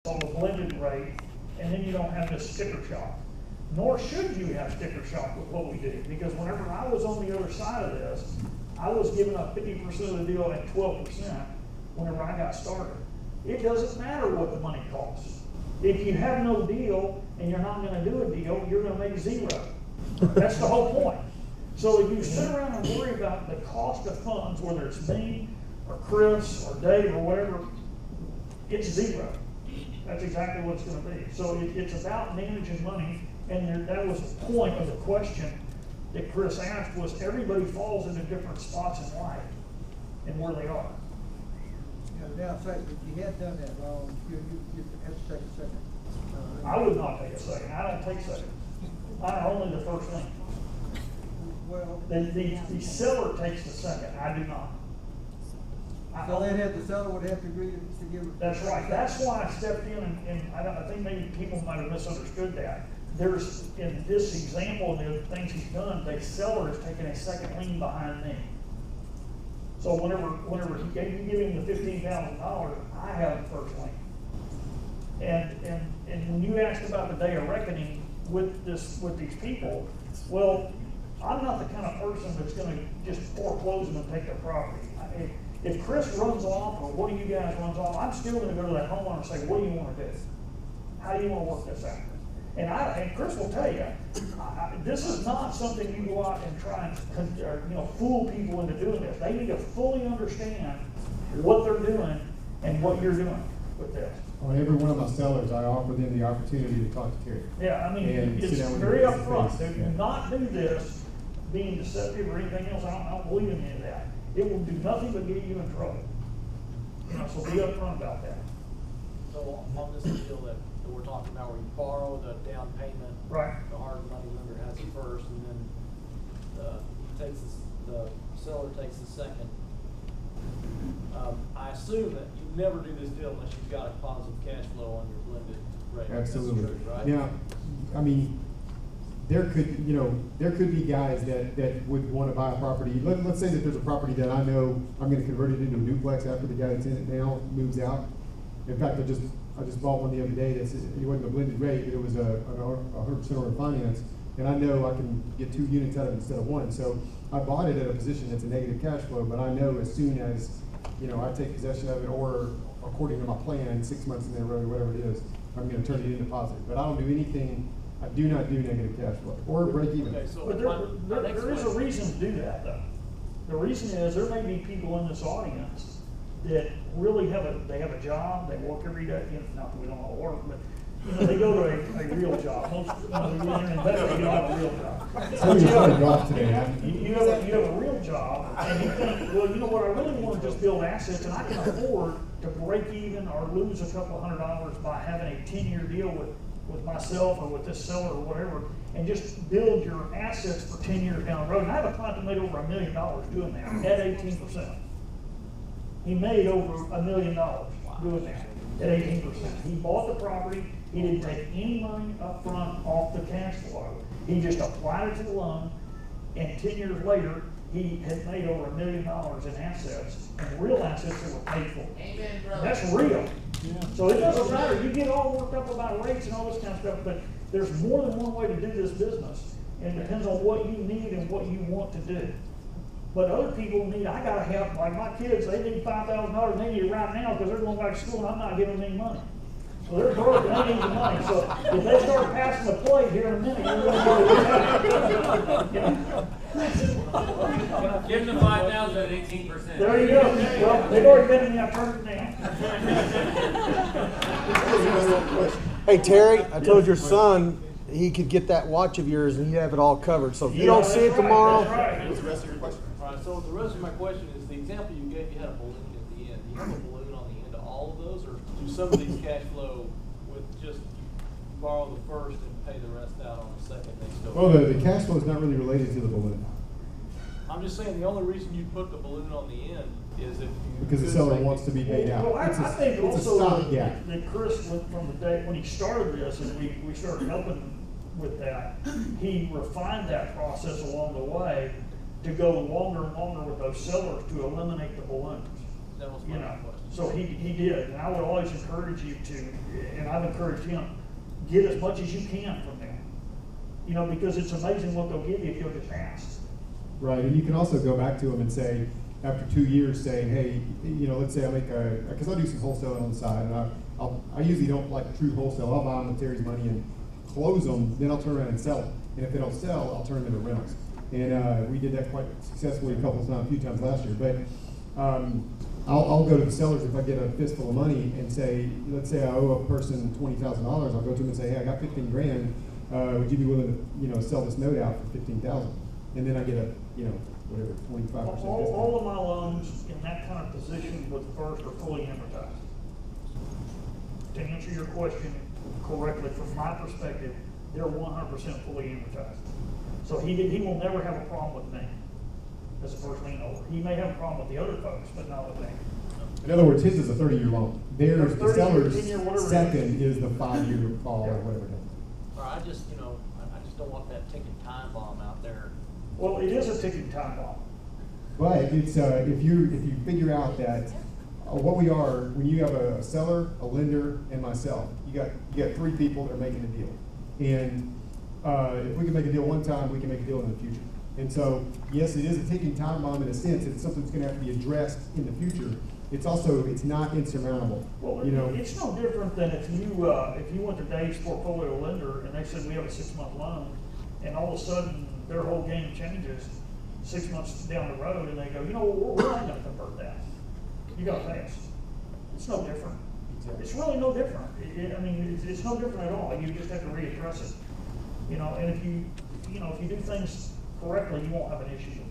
on the blended rate, and then you don't have this sticker shock. Nor should you have sticker shock with what we do, because whenever I was on the other side of this, I was giving up 50% of the deal at 12% whenever I got started. It doesn't matter what the money costs. If you have no deal and you're not going to do a deal, you're going to make zero. That's the whole point. So if you sit around and worry about the cost of funds, whether it's me or Chris or Dave or whatever, it's zero. That's exactly what it's going to be. So it's about managing money, and that was the point of the question that Chris asked, was everybody falls into different spots in life and where they are. Now, say, if you had done that wrong, you have to take a second. I would not take a second. I don't take seconds. I'm only the first link. Well, the seller takes the second. I do not. So they'd have, the seller would have to agree to give it. That's right. That's why I stepped in, and I think maybe people might have misunderstood that. There's, in this example and the things he's done, the seller has taken a second lien behind me. So whenever you give him the $15,000, I have the first lien. And when you asked about the day of reckoning with these people, well, I'm not the kind of person that's going to just foreclose them and take their property. If Chris runs off, or one of you guys runs off, I'm still going to go to that homeowner and say, what do you want to do? How do you want to work this out? And Chris will tell you, this is not something you go out and try and fool people into doing this. They need to fully understand what they're doing and what you're doing with this. On every one of my sellers, I offer them the opportunity to talk to Terry. Yeah, I mean, it's very upfront. Do not do this being deceptive or anything else. I don't believe in any of that. It will do nothing but get you in trouble. So be upfront about that. So on this deal that we're talking about, where you borrow the down payment, right? The hard money lender has it first, and then the seller takes the second. I assume that you never do this deal unless you've got a positive cash flow on your blended rate. Absolutely. That's true, right? Now, I mean, there could be guys that would want to buy a property. Let's say that there's a property that I know I'm going to convert it into a duplex after the guy that's in it now moves out. In fact, I just bought one the other day that's, it wasn't a blended rate, but it was a 100% owner finance, and I know I can get 2 units out of it instead of 1. So I bought it at a position that's a negative cash flow, but I know as soon as I take possession of it, or according to my plan, 6 months in the road or whatever it is, I'm going to turn it into positive. But I don't do anything. I do not do negative cash flow or break even. Okay, so but there is a reason to do that, though. The reason is there may be people in this audience that really have a job, they work every day. Not that we don't all work, but they go to a real job. Most you're an investor, you don't have a real job. So you have a real job, and you think, well, you know what? I really want to just build assets, and I can afford to break even or lose a couple $100 by having a 10-year deal with myself or with this seller or whatever, and just build your assets for 10 years down the road. And I have a client that made over $1 million doing that at 18%. He made over $1 million doing that at 18%. He bought the property. He didn't take any money up front off the cash flow. He just applied it to the loan, and 10 years later, he had made over $1 million in assets, and real assets that were paid for. Amen, brother. That's real. Yeah. So it doesn't matter. You get all worked up about rates and all this kind of stuff, but there's more than one way to do this business, and it depends on what you need and what you want to do. But other people need, I gotta have, like my kids, they need $5,000, they need it right now because they're going back to school and I'm not giving them any money. So they're broke and they need the money. So if they start passing the plate here in a minute, you're going to go. Give them the 5,000 at 18%. There you go. Well, they've already been in the, I turned it down. Hey Terry, I told your son he could get that watch of yours and he'd have it all covered. So if you don't see it tomorrow. That's right. What's the rest of your question? All right, so the rest of my question is, the example you gave, you had a balloon at the end. Do you have a balloon on the end of all of those, or do some of these cash flow with just borrow the first and pay the rest out on the second? They still. Well, the cash flow is not really related to the balloon. I'm just saying the only reason you put the balloon on the end is if you. Because the seller wants to be paid out. Well, I think it's a also stopgap. that Chris went from the day when he started this, and we started helping with that, he refined that process along the way to go longer and longer with those sellers to eliminate the balloons. That was my question. So he did, and I would always encourage you to, and I've encouraged him, get as much as you can from them. You know, because it's amazing what they'll give you if you'll just ask. Right, and you can also go back to them and say, after 2 years, say, hey, you know, let's say I make because I do some wholesaling on the side, and I usually don't like true wholesale. I'll buy them with Terry's money and close them, then I'll turn around and sell them. And if they don't sell, I'll turn them into rentals. And we did that quite successfully a few times last year. But I'll go to the sellers if I get a fistful of money and say, let's say I owe a person $20,000. I'll go to them and say, hey, I got 15 grand. Would you be willing to, you know, sell this note out for 15,000? And then I get a, you know, whatever, 25% discount. All of my loans in that kind of position with First are fully amortized. To answer your question correctly, from my perspective, they're 100% fully amortized. So he will never have a problem with me as a first lien holder. He may have a problem with the other folks, but not with me. In other words, his is a 30-year loan. Theirs, the 30-year, seller's 10-year, whatever it is. second is the 5-year call or whatever it is. Or I just, you know, I just don't want that ticking time bomb out there. Well, it is a ticking time bomb. But it's if you figure out that what we are, when you have a seller, a lender, and myself, you got 3 people that are making a deal. And if we can make a deal one time, we can make a deal in the future. And so, yes, it is a ticking time bomb in a sense. It's something that's going to have to be addressed in the future. It's also, it's not insurmountable. Well, you know, it's no different than if you went to Dave's portfolio lender and they said we have a 6-month loan, and all of a sudden their whole game changes 6 months down the road, and they go, you know, we're not going to convert that. You got to pay us. It's no different. Exactly. It's really no different. I mean, it's no different at all. You just have to readdress it. You know, and if you do things correctly, you won't have an issue with